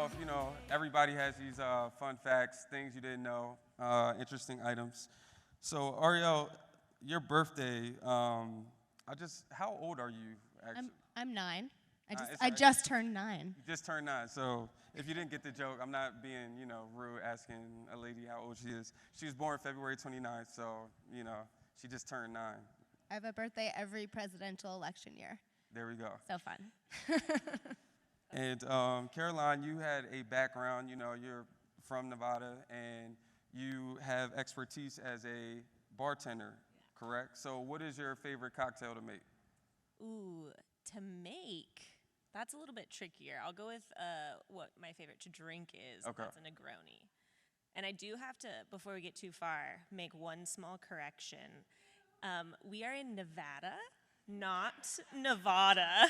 off, everybody has these fun facts, things you didn't know, interesting items. So, Ariel, your birthday, how old are you actually? I'm 9. It's I all right. just turned 9. You just turned 9. So, if you didn't get the joke, I'm not being, rude asking a lady how old she is. She was born February 29th, so, she just turned 9. I have a birthday every presidential election year. There we go. So fun. And Caroline, you had a background, you're from Nevada, and you have expertise as a bartender, correct? So what is your favorite cocktail to make? Ooh, to make, that's a little bit trickier. I'll go with what my favorite to drink is. Okay. That's a Negroni. And I do have to, before we get too far, make one small correction. We are in Nevada, not Nevada.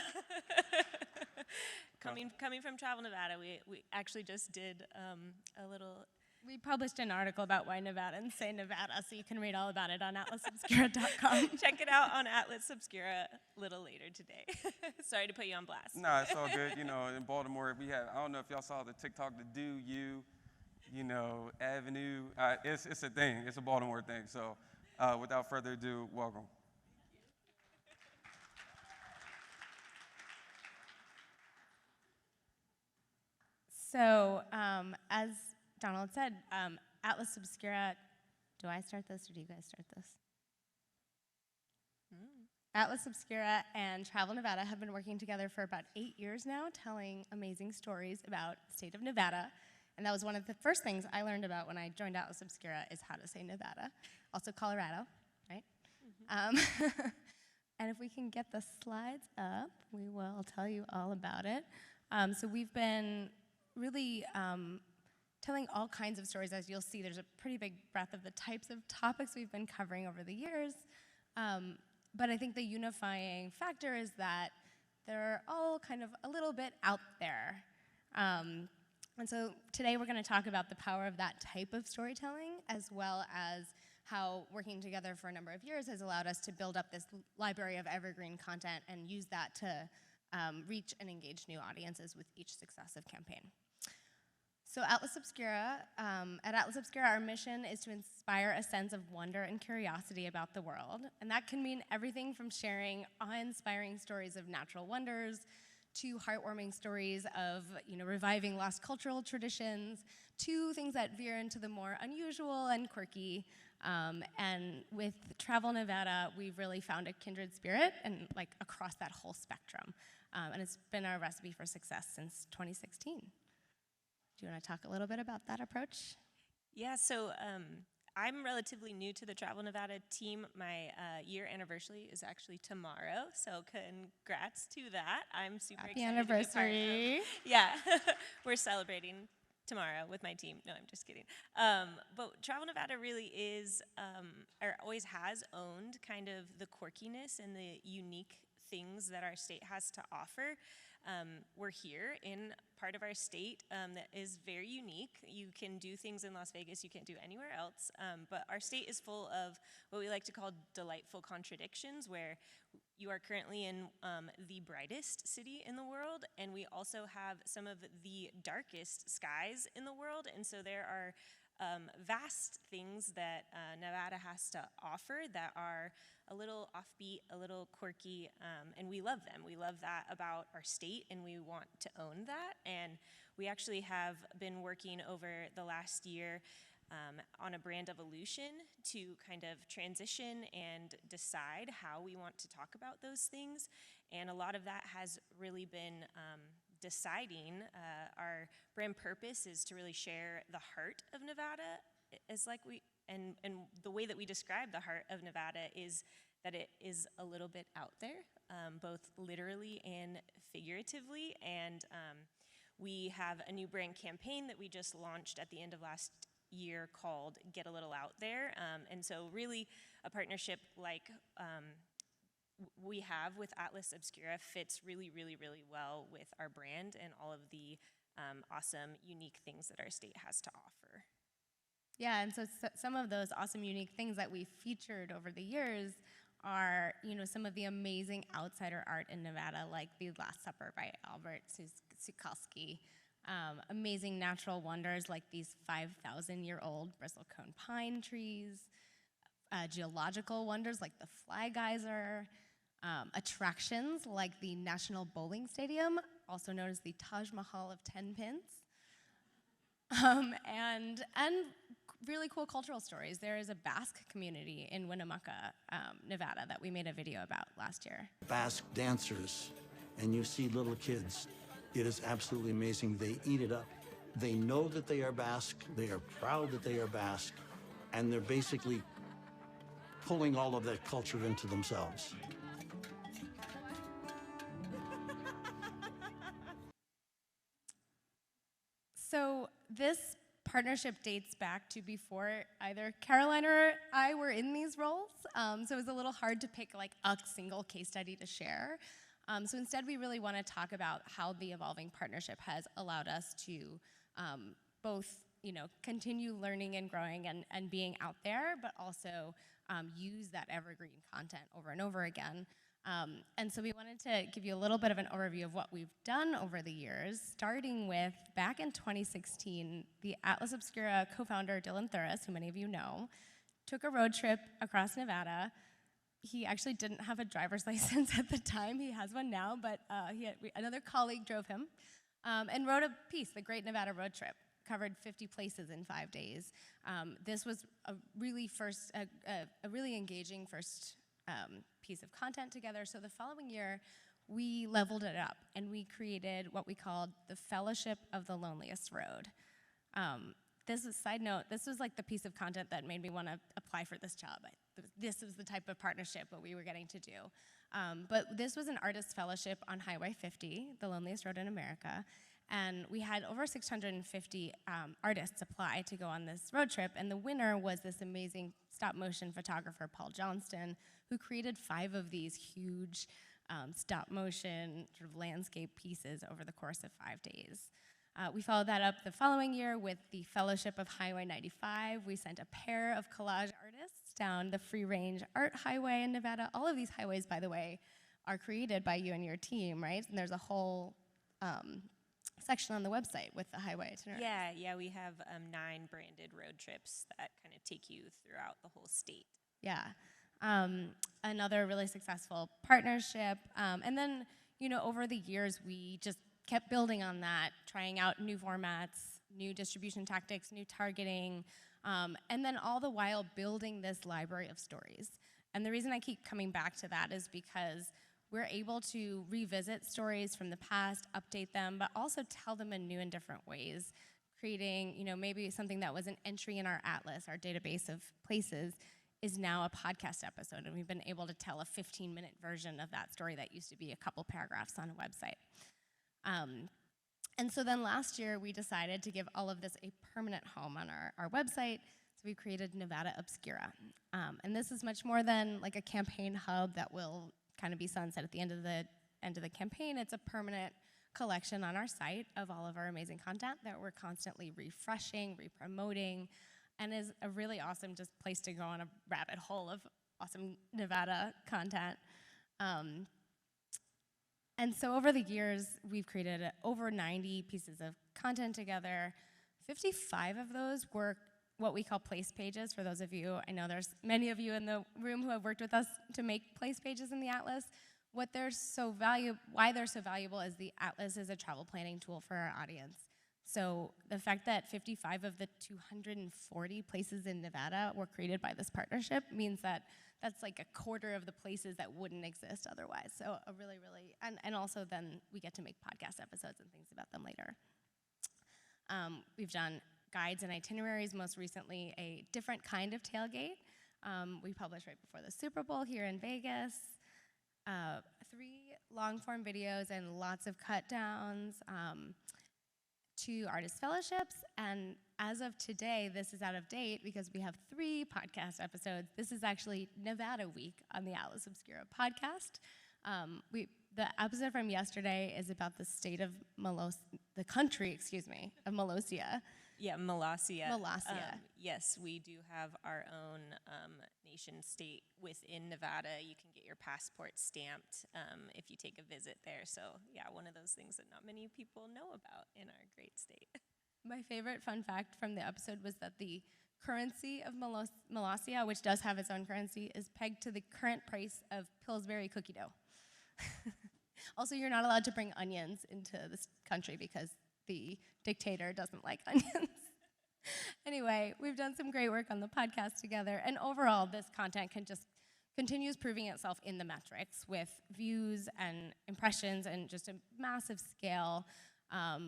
Coming from Travel Nevada, we actually just did a little. We published an article about why Nevadans say Nevada, so you can read all about it on atlasobscura.com. Check it out on Atlas Obscura a little later today. Sorry to put you on blast. No, it's all good. In Baltimore, we have, I don't know if y'all saw the TikTok, the Do You, Avenue. It's a thing. It's a Baltimore thing. So without further ado, welcome. So, as Donald said, Atlas Obscura, do I start this or do you guys start this? Atlas Obscura and Travel Nevada have been working together for about 8 years now, telling amazing stories about the state of Nevada. And that was one of the first things I learned about when I joined Atlas Obscura is how to say Nevada. Also Colorado, right? And if we can get the slides up, we will tell you all about it. So we've been really telling all kinds of stories. As you'll see, there's a pretty big breadth of the types of topics we've been covering over the years. But I think the unifying factor is that they're all kind of a little bit out there. And so today we're going to talk about the power of that type of storytelling, as well as how working together for a number of years has allowed us to build up this library of evergreen content and use that to reach and engage new audiences with each successive campaign. So Atlas Obscura, at Atlas Obscura, our mission is to inspire a sense of wonder and curiosity about the world. And that can mean everything from sharing awe-inspiring stories of natural wonders to heartwarming stories of reviving lost cultural traditions, to things that veer into the more unusual and quirky. And with Travel Nevada, we've really found a kindred spirit and across that whole spectrum. And it's been our recipe for success since 2016. Do you want to talk a little bit about that approach? Yeah, so I'm relatively new to the Travel Nevada team. My year anniversary is actually tomorrow, so congrats to that. I'm super Happy excited anniversary. to be part of. Yeah, we're celebrating tomorrow with my team. No, I'm just kidding. But Travel Nevada really is, or always has owned kind of the quirkiness and the unique things that our state has to offer. We're here in part of our state that is very unique. You can do things in Las Vegas you can't do anywhere else, but our state is full of what we like to call delightful contradictions, where you are currently in the brightest city in the world, and we also have some of the darkest skies in the world, and so there are vast things that Nevada has to offer that are a little offbeat, a little quirky, and we love them. We love that about our state, and we want to own that. And we actually have been working over the last year on a brand evolution to kind of transition and decide how we want to talk about those things. And a lot of that has really been deciding. Our brand purpose is to really share the heart of Nevada. And the way that we describe the heart of Nevada is that it is a little bit out there, both literally and figuratively. And we have a new brand campaign that we just launched at the end of last year called Get a Little Out There. And so really a partnership like we have with Atlas Obscura fits really, really, really well with our brand and all of the awesome, unique things that our state has to offer. Yeah, and so some of those awesome, unique things that we've featured over the years are, some of the amazing outsider art in Nevada, like The Last Supper by Albert Sukalski, Amazing natural wonders like these 5,000-year-old bristlecone pine trees, geological wonders like the Fly Geyser, attractions like the National Bowling Stadium, also known as the Taj Mahal of 10 Pins, and really cool cultural stories. There is a Basque community in Winnemucca, Nevada, that we made a video about last year. Basque dancers, and you see little kids. It is absolutely amazing. They eat it up. They know that they are Basque. They are proud that they are Basque, and they're basically pulling all of that culture into themselves. So this partnership dates back to before either Caroline or I were in these roles. So it was a little hard to pick like a single case study to share. So instead, we really want to talk about how the evolving partnership has allowed us to both, continue learning and growing and being out there, but also use that evergreen content over and over again. And so we wanted to give you a little bit of an overview of what we've done over the years, starting with back in 2016, the Atlas Obscura co-founder Dylan Thuris, who many of you know, took a road trip across Nevada. He actually didn't have a driver's license at the time. He has one now, but another colleague drove him and wrote a piece, The Great Nevada Road Trip, covered 50 places in 5 days. This was a really engaging first piece of content together. So the following year, we leveled it up and we created what we called the Fellowship of the Loneliest Road. This is side note. This was like the piece of content that made me want to apply for this job. This was the type of partnership what we were getting to do. But this was an artist fellowship on Highway 50, the loneliest road in America. And we had over 650 artists apply to go on this road trip. And the winner was this amazing stop motion photographer, Paul Johnston, who created 5 of these huge stop motion sort of landscape pieces over the course of 5 days. We followed that up the following year with the Fellowship of Highway 95. We sent a pair of collage artists down the Free Range Art Highway in Nevada. All of these highways, by the way, are created by you and your team, right? And there's a whole section on the website with the highway itinerary. Yeah, we have 9 branded road trips that kind of take you throughout the whole state. Yeah. Another really successful partnership. And then, over the years, we just kept building on that, trying out new formats, new distribution tactics, new targeting, and then all the while building this library of stories. And the reason I keep coming back to that is because we're able to revisit stories from the past, update them, but also tell them in new and different ways, creating, maybe something that was an entry in our atlas, our database of places, is now a podcast episode, and we've been able to tell a 15-minute version of that story that used to be a couple paragraphs on a website. And so then last year, we decided to give all of this a permanent home on our website, so we created Nevada Obscura. And this is much more than like a campaign hub that will kind of be sunset at the end of the campaign. It's a permanent collection on our site of all of our amazing content that we're constantly refreshing, re-promoting, and is a really awesome just place to go on a rabbit hole of awesome Nevada content. And so over the years, we've created over 90 pieces of content together. 55 of those were what we call place pages. For those of you, I know there's many of you in the room who have worked with us to make place pages in the Atlas. Why they're so valuable is the Atlas is a travel planning tool for our audience. So the fact that 55 of the 240 places in Nevada were created by this partnership means that that's like a quarter of the places that wouldn't exist otherwise. So a really, and also then we get to make podcast episodes and things about them later. We've done guides and itineraries, most recently a different kind of tailgate. We published right before the Super Bowl here in Vegas. 3 long-form videos and lots of cut downs. 2 artist fellowships, and as of today, this is out of date because we have 3 podcast episodes. This is actually Nevada Week on the Atlas Obscura podcast. The episode from yesterday is about the state of the country, of Molossia. Yeah, Molossia. Molossia. Yes, we do have our own nation state within Nevada. You can get your passport stamped if you take a visit there. So yeah, one of those things that not many people know about in our great state. My favorite fun fact from the episode was that the currency of Molossia, which does have its own currency, is pegged to the current price of Pillsbury cookie dough. Also, you're not allowed to bring onions into this country because the dictator doesn't like onions. Anyway, we've done some great work on the podcast together, and overall, this content continues proving itself in the metrics with views and impressions and just a massive scale.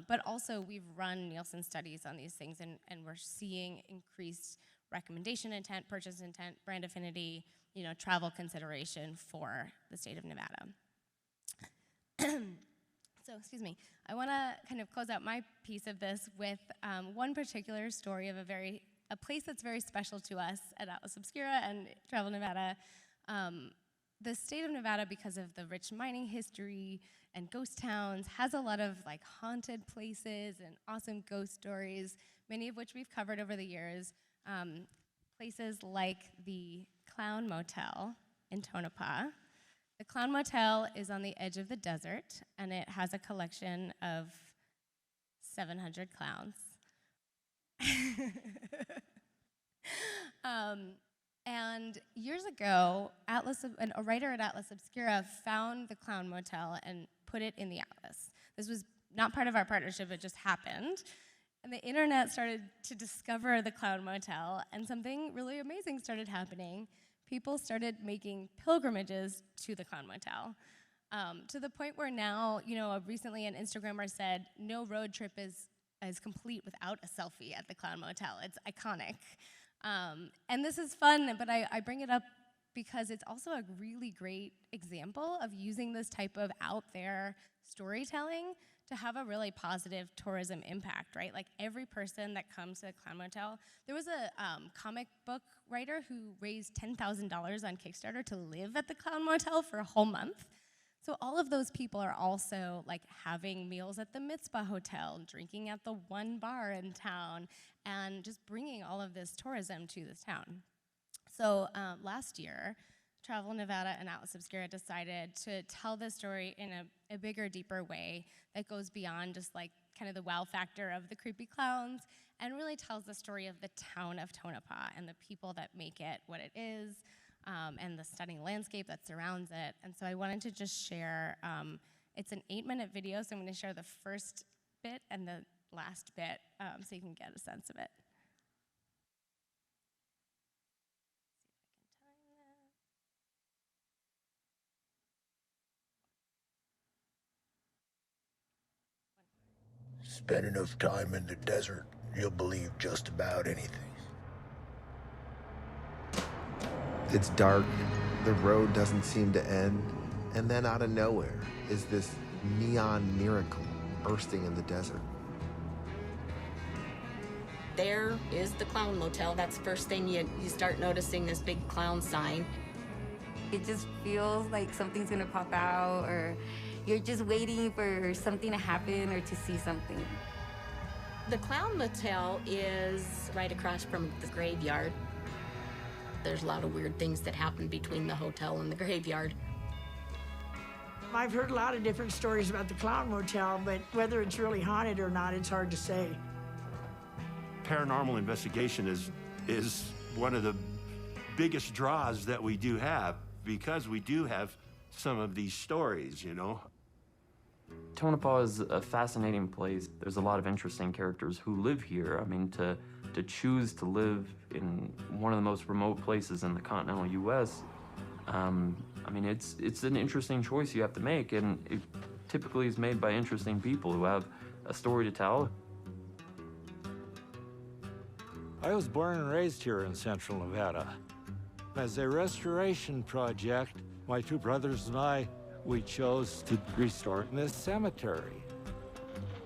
But also, we've run Nielsen studies on these things, and we're seeing increased recommendation intent, purchase intent, brand affinity, travel consideration for the state of Nevada. So, excuse me, I want to kind of close out my piece of this with one particular story of a place that's very special to us at Atlas Obscura and Travel Nevada. The state of Nevada, because of the rich mining history and ghost towns, has a lot of haunted places and awesome ghost stories, many of which we've covered over the years. Places like the Clown Motel in Tonopah. The Clown Motel is on the edge of the desert, and it has a collection of 700 clowns. And years ago, a writer at Atlas Obscura found the Clown Motel and put it in the Atlas. This was not part of our partnership, it just happened. And the internet started to discover the Clown Motel, and something really amazing started happening. People started making pilgrimages to the Clown Motel, to the point where now, recently an Instagrammer said, no road trip is complete without a selfie at the Clown Motel. It's iconic. And this is fun, but I bring it up because it's also a really great example of using this type of out there storytelling to have a really positive tourism impact, right? Like every person that comes to the Clown Motel, there was a comic book writer who raised $10,000 on Kickstarter to live at the Clown Motel for a whole month. So all of those people are also having meals at the Mitzvah Hotel, drinking at the one bar in town, and just bringing all of this tourism to this town. So last year, Travel Nevada and Atlas Obscura decided to tell this story in a bigger, deeper way that goes beyond just kind of the wow factor of the creepy clowns and really tells the story of the town of Tonopah and the people that make it what it is and the stunning landscape that surrounds it. And so I wanted to just share, it's an 8-minute video, so I'm going to share the first bit and the last bit so you can get a sense of it. Spend enough time in the desert, you'll believe just about anything. It's dark, the road doesn't seem to end, and then out of nowhere is this neon miracle bursting in the desert. There is the Clown Motel. That's the first thing you start noticing, this big clown sign. It just feels like something's gonna pop out, or you're just waiting for something to happen or to see something. The Clown Motel is right across from the graveyard. There's a lot of weird things that happen between the hotel and the graveyard. I've heard a lot of different stories about the Clown Motel, but whether it's really haunted or not, it's hard to say. Paranormal investigation is one of the biggest draws that we do have, because we do have some of these stories, Tonopah is a fascinating place. There's a lot of interesting characters who live here. I mean, to choose to live in one of the most remote places in the continental U.S., it's an interesting choice you have to make, and it typically is made by interesting people who have a story to tell. I was born and raised here in Central Nevada. As a restoration project, my two brothers and I, we chose to restore this cemetery.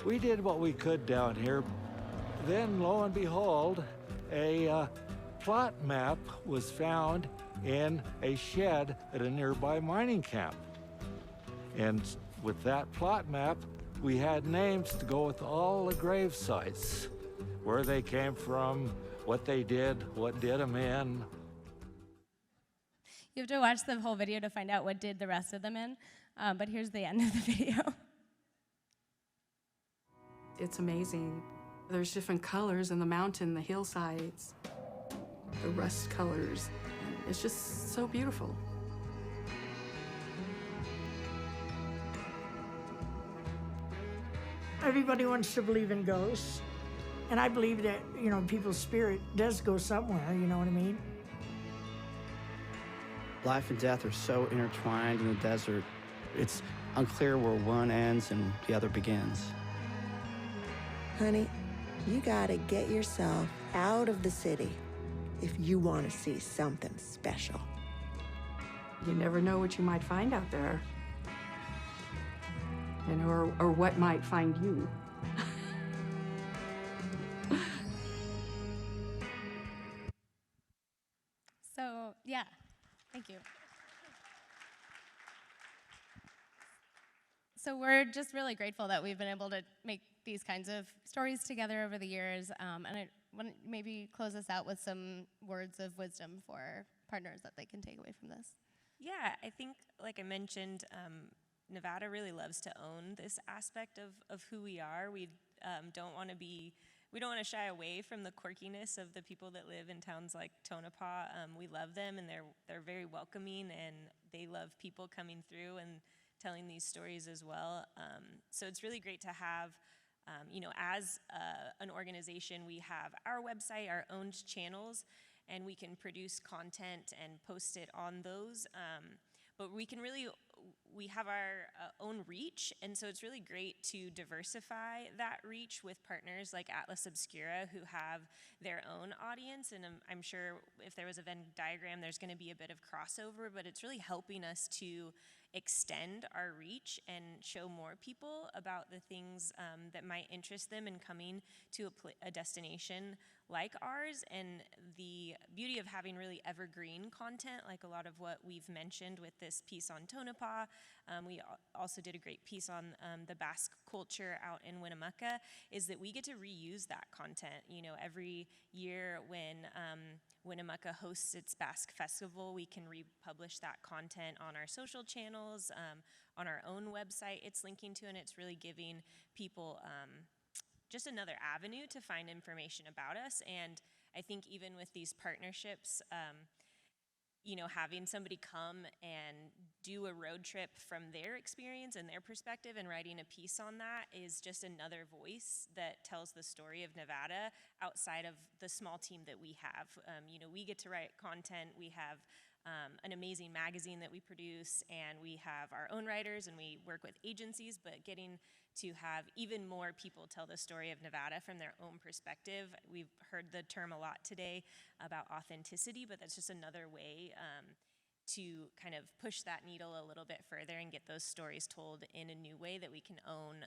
We did what we could down here. Then, lo and behold, a plot map was found in a shed at a nearby mining camp. And with that plot map, we had names to go with all the grave sites where they came from, what they did, what did them in. You have to watch the whole video to find out what did the rest of them in, but here's the end of the video. It's amazing. There's different colors in the mountain, the hillsides, the rust colors. And it's just so beautiful. Everybody wants to believe in ghosts, and I believe that, you know, people's spirit does go somewhere, you know what I mean? Life and death are so intertwined in the desert. It's unclear where one ends and the other begins. Honey, you gotta get yourself out of the city if you want to see something special. You never know what you might find out there. And or what might find you. So, yeah, thank you. So we're just really grateful that we've been able to make these kinds of stories together over the years, and I want to maybe close us out with some words of wisdom for partners that they can take away from this. Yeah, I think, like I mentioned, Nevada really loves to own this aspect of who we are. We don't want to shy away from the quirkiness of the people that live in towns like Tonopah. We love them, and they're very welcoming, and they love people coming through and telling these stories as well. So it's really great to have, as an organization, we have our website, our own channels, and we can produce content and post it on those. But we have our own reach, and so it's really great to diversify that reach with partners like Atlas Obscura, who have their own audience, and I'm sure if there was a Venn diagram, there's going to be a bit of crossover, but it's really helping us to extend our reach and show more people about the things that might interest them in coming to a destination like ours. And the beauty of having really evergreen content, like a lot of what we've mentioned with this piece on Tonopah. We also did a great piece on the Basque culture out in Winnemucca, is that we get to reuse that content. You know, every year when Winnemucca hosts its Basque Festival, we can republish that content on our social channels, on our own website it's linking to, and it's really giving people just another avenue to find information about us. And I think even with these partnerships, having somebody come and do a road trip from their experience and their perspective and writing a piece on that is just another voice that tells the story of Nevada outside of the small team that we have. We get to write content. We have an amazing magazine that we produce, and we have our own writers, and we work with agencies, but getting to have even more people tell the story of Nevada from their own perspective. We've heard the term a lot today about authenticity, but that's just another way to kind of push that needle a little bit further and get those stories told in a new way that we can own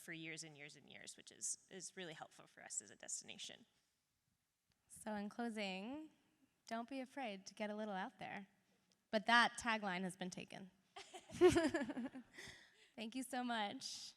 for years and years and years, which is really helpful for us as a destination. So in closing, don't be afraid to get a little out there. But that tagline has been taken. Thank you so much.